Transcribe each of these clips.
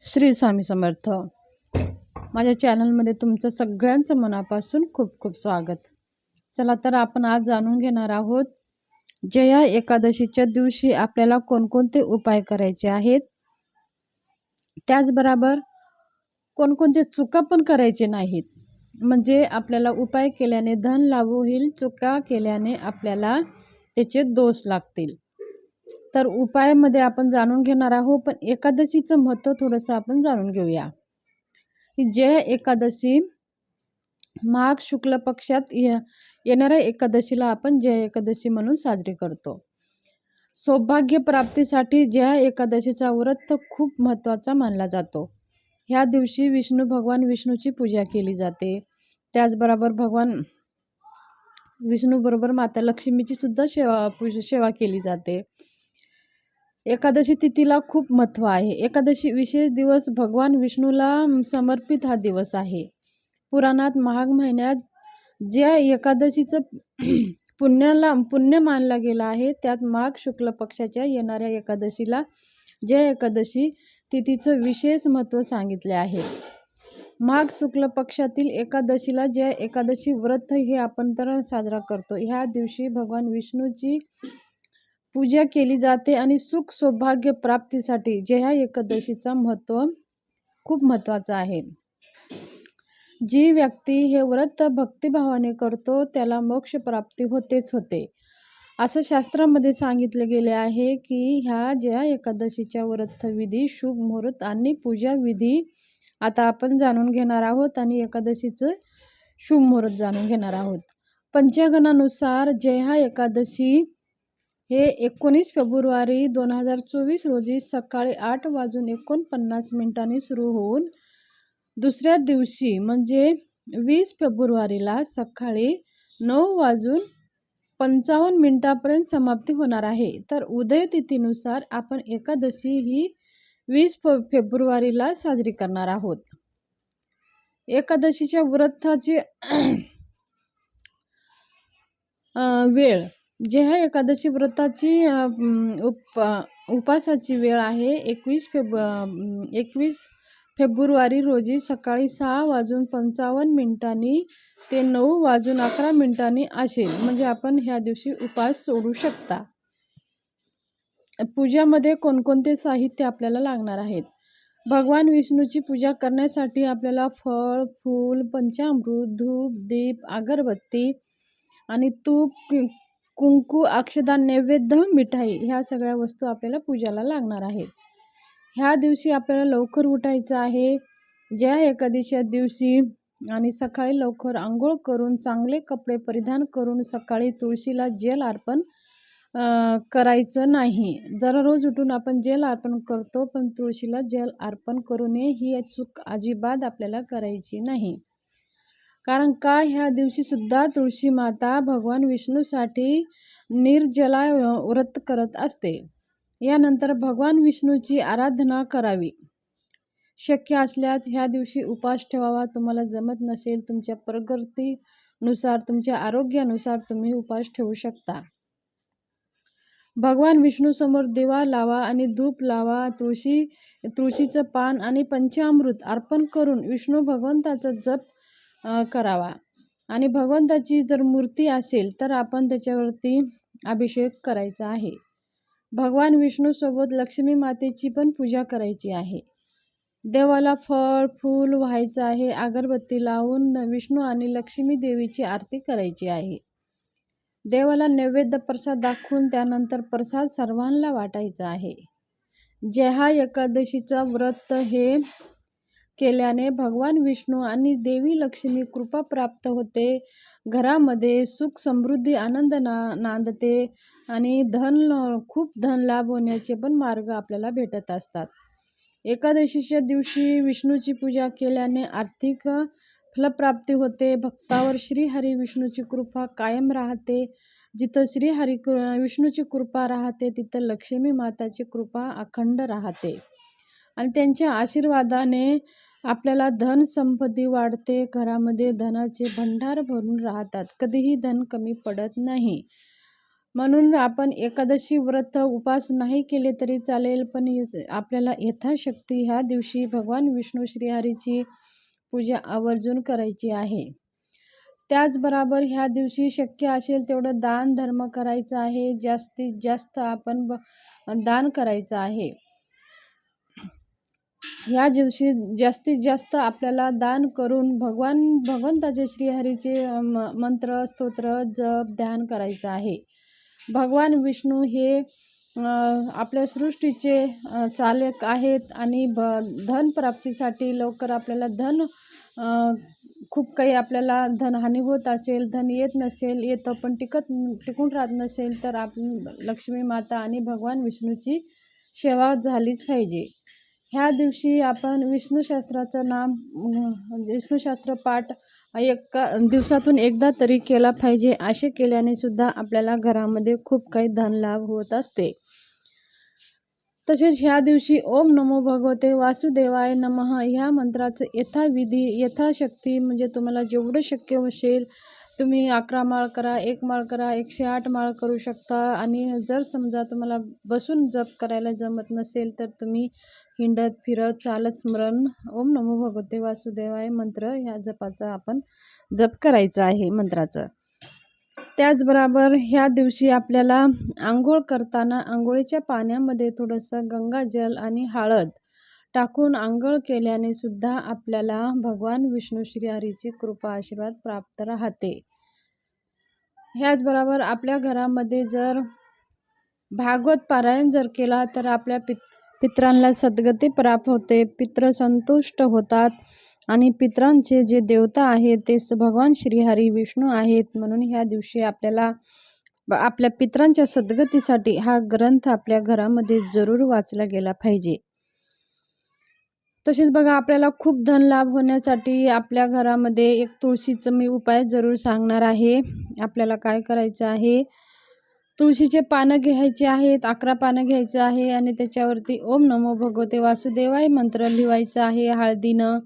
श्री स्वामी समर्थ. माझ्या चॅनलमध्ये तुमचं सगळ्यांचं मनापासून खूप खूप स्वागत. चला तर आपण आज जाणून घेणार आहोत जया एकादशीच्या दिवशी आपल्याला कोणकोणते उपाय करायचे आहेत, त्याचबरोबर कोणकोणते चुका पण करायचे नाहीत. म्हणजे आपल्याला उपाय केल्याने धन लाभ होईल, चुका केल्याने आपल्याला त्याचे दोष लागतील. तर उपायामध्ये आपण जाणून घेणार आहोत, पण एकादशीचं महत्त्व थोडंसं आपण जाणून घेऊया. ही जया एकादशी माघ शुक्ल पक्षात येणाऱ्या एकादशीला आपण जया एकादशी म्हणून साजरी करतो. सौभाग्य प्राप्तीसाठी जया एकादशीचा व्रत खूप महत्त्वाचा मानला जातो. ह्या दिवशी भगवान विष्णूची पूजा केली जाते. त्याचबरोबर भगवान विष्णूबरोबर माता लक्ष्मीची सुद्धा सेवा केली जाते. एकादशी तिथीला खूप महत्त्व आहे. एकादशी विशेष दिवस भगवान विष्णूला समर्पित हा दिवस आहे. पुराणात माघ महिन्यात ज्या एकादशीचं पुण्य मानला गेला आहे, त्यात माघ शुक्ल पक्षाच्या येणाऱ्या एकादशीला जया एकादशी तिथीचं विशेष महत्त्व सांगितले आहे. माघ शुक्ल पक्षातील एकादशीला जया एकादशी व्रत हे आपण तर साजरा करतो. ह्या दिवशी भगवान विष्णूची पूजा केली जाते आणि सुख सौभाग्य प्राप्तीसाठी जया एकादशीचा खूप महत्त्वाचा आहे. जी व्यक्ती हे व्रत भक्तिभावाने करतो त्याला मोक्ष प्राप्ती होते, असं शास्त्रामध्ये सांगितले गेले आहे की ह्या जया एकादशीच्या व्रत विधी, शुभ मुहूर्त आणि पूजा विधी आता आपण जाणून घेणार आहोत आणि एकादशीचं शुभ मुहूर्त जाणून घेणार आहोत. पंचांगानुसार जया एकादशी हे 19 फेब्रुवारी 2024 रोजी सकाळी 8:49 सुरू होऊन दुसऱ्या दिवशी म्हणजे 20 फेब्रुवारीला सकाळी 9:55 समाप्ती होणार आहे. तर उदय तिथीनुसार आपण एकादशी ही 20 फेब्रुवारीला साजरी करणार आहोत. एकादशीच्या व्रताची वेळ, जया एकादशी व्रताची उपासाची वेळ आहे 21 फेब्रुवारी रोजी सकाळी 6:55 ते 9:11 असेल. म्हणजे आपण ह्या दिवशी उपास सोडू शकता. पूजामध्ये कोणकोणते साहित्य आपल्याला लागणार आहेत. भगवान विष्णूची पूजा करण्यासाठी आपल्याला फळ, फूल, पंचामृत, धूप, दीप, अगरबत्ती आणि तूप, कुंकू, अक्षदान, नैवेद्य, मिठाई ह्या सगळ्या वस्तू आपल्याला पूजाला लागणार आहेत. ह्या दिवशी आपल्याला लवकर उठायचं आहे. जया एकादशीच्या दिवशी आणि सकाळी लवकर आंघोळ करून चांगले कपडे परिधान करून सकाळी तुळशीला जल अर्पण करायचं नाही. दररोज उठून आपण जल अर्पण करतो, पण तुळशीला जल अर्पण करू नये ही चूक अजिबात आपल्याला करायची नाही. कारण का ह्या दिवशी सुद्धा तुळशी माता भगवान विष्णूसाठी निर्जला व्रत करत असते. यानंतर भगवान विष्णूची आराधना करावी. शक्य असल्यास ह्या दिवशी उपास ठेवावा. तुम्हाला जमत नसेल, तुमच्या प्रकृतीनुसार, तुमच्या आरोग्यानुसार तुम्ही उपास ठेवू शकता. भगवान विष्णूसमोर दिवा लावा आणि धूप लावा. तुळशीचं पान आणि पंचामृत अर्पण करून विष्णू भगवंताचा जप करावा. आणि भगवंताची जर मूर्ती असेल तर आपण त्याच्यावरती अभिषेक करायचा आहे. भगवान विष्णूसोबत लक्ष्मी मातेची पण पूजा करायची आहे. देवाला फळ फूल व्हायचं आहे. अगरबत्ती लावून विष्णू आणि लक्ष्मी देवीची आरती करायची आहे. देवाला नैवेद्य प्रसाद दाखवून त्यानंतर प्रसाद सर्वांना वाटायचा आहे. जया एकादशीचा व्रत हे केल्याने भगवान विष्णू आणि देवी लक्ष्मी कृपा प्राप्त होते. घरामध्ये सुख समृद्धी आनंद नांदते आणि खूप धन लाभ होण्याचे पण मार्ग आपल्याला भेटत असतात. एकादशीच्या दिवशी विष्णूची पूजा केल्याने आर्थिक फलप्राप्ती होते. भक्तावर श्रीहरी विष्णूची कृपा कायम राहते. जिथं विष्णूची कृपा राहते तिथं लक्ष्मी माताची कृपा अखंड राहते आणि त्यांच्या आशीर्वादाने आपल्याला धन संपत्ती वाढते. घरामध्ये धनाचे भंडार भरून राहतात. कधीही धन कमी पडत नाही. म्हणून आपण एकादशी व्रत उपवास नाही केले तरी चालेल, पण आपल्याला यथाशक्ती ह्या दिवशी भगवान विष्णू श्रीहरीची पूजा आवर्जून करायची आहे. त्याचबरोबर ह्या दिवशी शक्य असेल तेवढं दान धर्म करायचं आहे. जास्तीत जास्त आपण दान करायचं आहे. ह्या दिवशी जास्तीत जास्त आपल्याला दान करून भगवंताचे श्रीहरीचे मंत्र स्तोत्र जप ध्यान करायचं आहे. भगवान विष्णू हे आपल्या सृष्टीचे चालक आहेत आणि धन प्राप्तीसाठी लवकर आपल्याला खूप काही आपल्याला धनहानी होत असेल, धन येत नसेल, येतं पण टिकून राहत नसेल तर आपण लक्ष्मी माता आणि भगवान विष्णूची सेवा झालीच पाहिजे. ह्या दिवशी आपण विष्णू शास्त्र पाठ दिवसातून एकदा तरी केला पाहिजे. असे केल्याने सुद्धा आपल्याला घरामध्ये खूप काही धनलाभ होत असते. तसेच ह्या दिवशी ओम नमो भगवते वासुदेवाय नमः ह्या मंत्राचं यथाविधी यथाशक्ती म्हणजे तुम्हाला जेवढं शक्य असेल तुम्ही 11 माळ करा, 1 माळ करा, 108 माळ करू शकता. आणि जर समजा तुम्हाला बसून जप करायला जमत नसेल तर तुम्ही हिंडत फिरत चालत स्मरण ओम नमो भगवते वासुदेवाय मंत्र ह्या जपाचा आपण जप करायचा आहे मंत्राचं. त्याचबरोबर ह्या दिवशी आपल्याला आंघोळ करताना आंघोळीच्या पाण्यामध्ये थोडंसं गंगाजल आणि हळद टाकून आंघोळ केल्याने सुद्धा आपल्याला भगवान विष्णू श्रीहरीची कृपा आशीर्वाद प्राप्त राहते. ह्याचबरोबर आपल्या घरामध्ये जर भागवत पारायण जर केला तर आपल्या पितरांना सद्गती प्राप्त होते, पितृ संतुष्ट होतात आणि पितरांचे जे देवता आहेत ते भगवान श्रीहरी विष्णू आहेत. म्हणून ह्या दिवशी आपल्याला आपल्या पितरांच्या सद्गतीसाठी हा ग्रंथ आपल्या घरामध्ये जरूर वाचला गेला पाहिजे. तसेच बघा आपल्याला खूप धन लाभ होण्यासाठी आपल्या घरामध्ये एक तुळशीचा मी उपाय जरूर सांगणार आहे. आपल्याला काय करायचं आहे, तुळशीचे पानं घ्यायचे आहेत, 11 पानं घ्यायचं आहे आणि त्याच्यावरती ओम नमो भगवते वासुदेवाय मंत्र लिहायचा आहे हळदीनं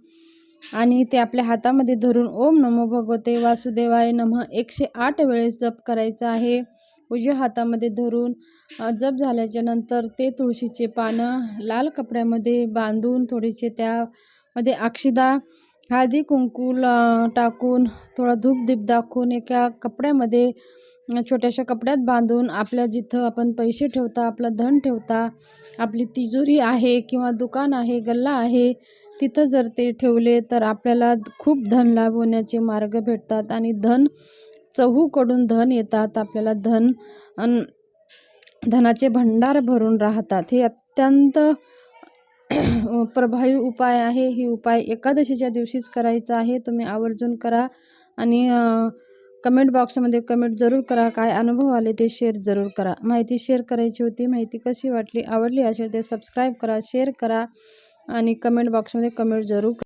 आणि ते आपल्या हातामध्ये धरून ओम नमो भगवते वासुदेवाय नमः 108 वेळेस जप करायचा आहे. उजव्या हातामध्ये धरून जप झाल्याच्या नंतर ते तुळशीचे पानं लाल कपड्यामध्ये बांधून थोडेसे त्यामध्ये अक्षदा हळदी कुंकू टाकून थोडा धूप दीप दाखवून एका कपड्यामध्ये छोट्याशा कपड्यात बांधून आपल्या जिथं आपण पैसे ठेवता, आपलं धन ठेवता, आपली तिजोरी आहे किंवा दुकान आहे, गल्ला आहे, तिथं जर ते ठेवले तर आपल्याला खूप धन लाभ होण्याचे मार्ग भेटतात आणि चहूकडून धन येतात. आपल्याला धनाचे भंडार भरून राहतात. हे अत्यंत प्रभावी उपाय आहे. ही उपाय एकादशीच्या दिवशीच करायचा आहे. तुम्ही आवर्जून करा आणि कमेंट बॉक्समध्ये कमेंट जरूर करा. काय अनुभव आले ते शेअर जरूर करा. माहिती शेअर करायची होती. माहिती कशी वाटली, आवडली असेल ते सबस्क्राईब करा, शेअर करा आणि कमेंट बॉक्समध्ये कमेंट जरूर करा.